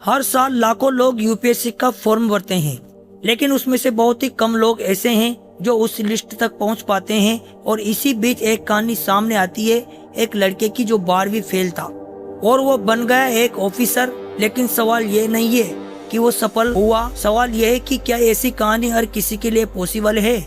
हर साल लाखों लोग यूपीएससी का फॉर्म भरते हैं, लेकिन उसमें से बहुत ही कम लोग ऐसे हैं जो उस लिस्ट तक पहुंच पाते हैं। और इसी बीच एक कहानी सामने आती है एक लड़के की जो 12वीं फेल था और वो बन गया एक ऑफिसर। लेकिन सवाल ये नहीं है कि वो सफल हुआ, सवाल ये है कि क्या ऐसी कहानी हर किसी के लिए पॉसिबल है।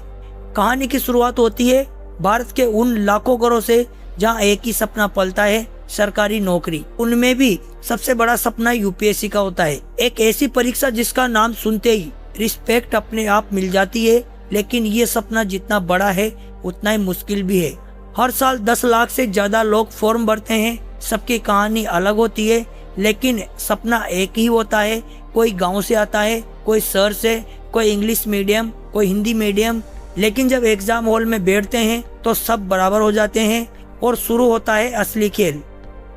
कहानी की शुरुआत होती है भारत के उन लाखों घरों से जहाँ एक ही सपना पलता है, सरकारी नौकरी। उनमें भी सबसे बड़ा सपना यूपीएससी का होता है। एक ऐसी परीक्षा जिसका नाम सुनते ही रिस्पेक्ट अपने आप मिल जाती है। लेकिन ये सपना जितना बड़ा है उतना ही मुश्किल भी है। हर साल 10 लाख से ज्यादा लोग फॉर्म भरते हैं। सबकी कहानी अलग होती है, लेकिन सपना एक ही होता है। कोई गांव से आता है, कोई शहर से, कोई इंग्लिश मीडियम, कोई हिंदी मीडियम। लेकिन जब एग्जाम हॉल में बैठते हैं तो सब बराबर हो जाते हैं और शुरू होता है असली खेल।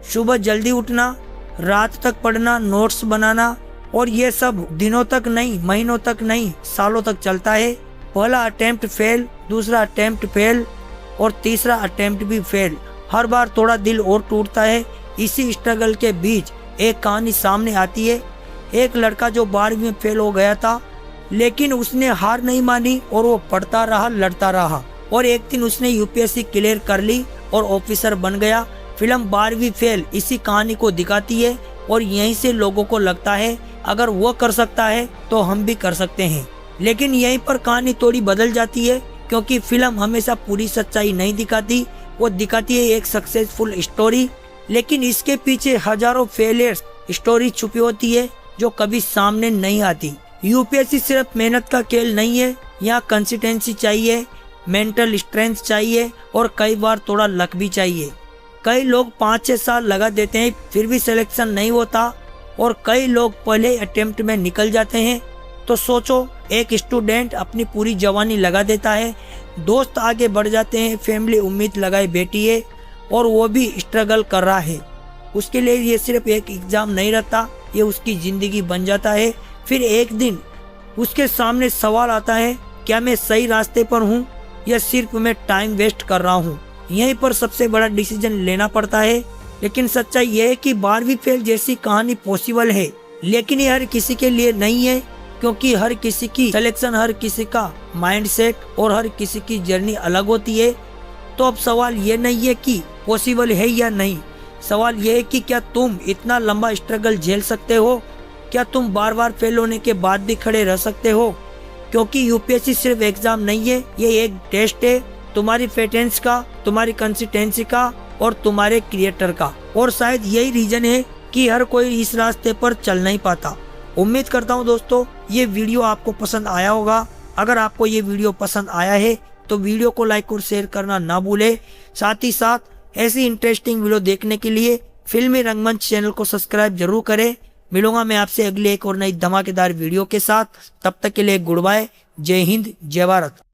सुबह जल्दी उठना, रात तक पढ़ना, नोट्स बनाना, और ये सब दिनों तक नहीं, महीनों तक नहीं, सालों तक चलता है। पहला अटेम्प्ट फेल, दूसरा अटेम्प्ट फेल और तीसरा अटेम्प्ट भी फेल। हर बार थोड़ा दिल और टूटता है। इसी स्ट्रगल के बीच एक कहानी सामने आती है। एक लड़का जो 12वीं में फेल हो गया था, लेकिन उसने हार नहीं मानी और वो पढ़ता रहा, लड़ता रहा और एक दिन उसने यूपीएससी क्लियर कर ली और ऑफिसर बन गया। फिल्म 12वीं फेल इसी कहानी को दिखाती है और यहीं से लोगों को लगता है अगर वो कर सकता है तो हम भी कर सकते हैं। लेकिन यहीं पर कहानी थोड़ी बदल जाती है, क्योंकि फिल्म हमेशा पूरी सच्चाई नहीं दिखाती। वो दिखाती है एक सक्सेसफुल स्टोरी, लेकिन इसके पीछे हजारों फेलियर्स स्टोरी छुपी होती है जो कभी सामने नहीं आती। यूपीएससी सिर्फ मेहनत का खेल नहीं है। यहाँ कंसिस्टेंसी चाहिए, मेंटल स्ट्रेंथ चाहिए और कई बार थोड़ा लक भी चाहिए। कई लोग 5-6 साल लगा देते हैं फिर भी सिलेक्शन नहीं होता, और कई लोग पहले अटेम्प्ट में निकल जाते हैं। तो सोचो, एक स्टूडेंट अपनी पूरी जवानी लगा देता है, दोस्त आगे बढ़ जाते हैं, फैमिली उम्मीद लगाए बैठी है और वो भी स्ट्रगल कर रहा है। उसके लिए ये सिर्फ एक एग्जाम नहीं रहता, ये उसकी जिंदगी बन जाता है। फिर एक दिन उसके सामने सवाल आता है, क्या मैं सही रास्ते पर हूँ या सिर्फ मैं टाइम वेस्ट कर रहा हूँ। यहीं पर सबसे बड़ा डिसीजन लेना पड़ता है। लेकिन सच्चाई यह है कि 12वीं फेल जैसी कहानी पॉसिबल है, लेकिन ये हर किसी के लिए नहीं है, क्योंकि हर किसी की सिलेक्शन, हर किसी का माइंडसेट और हर किसी की जर्नी अलग होती है। तो अब सवाल ये नहीं है कि पॉसिबल है या नहीं, सवाल ये है कि क्या तुम इतना लंबा स्ट्रगल झेल सकते हो, क्या तुम बार बार फेल होने के बाद भी खड़े रह सकते हो। क्योंकि यूपीएससी सिर्फ एग्जाम नहीं है, ये एक टेस्ट है तुम्हारी पेशेंस का, तुम्हारी कंसिस्टेंसी का और तुम्हारे क्रिएटर का। और शायद यही रीजन है कि हर कोई इस रास्ते पर चल नहीं पाता। उम्मीद करता हूँ दोस्तों ये वीडियो आपको पसंद आया होगा। अगर आपको ये वीडियो पसंद आया है तो वीडियो को लाइक और शेयर करना ना भूले। साथ ही साथ ऐसी इंटरेस्टिंग वीडियो देखने के लिए फिल्मी रंगमंच चैनल को सब्सक्राइब जरूर करें। मिलूंगा मैं आपसे अगले एक और नई धमाकेदार वीडियो के साथ। तब तक के लिए गुड बाय। जय हिंद, जय भारत।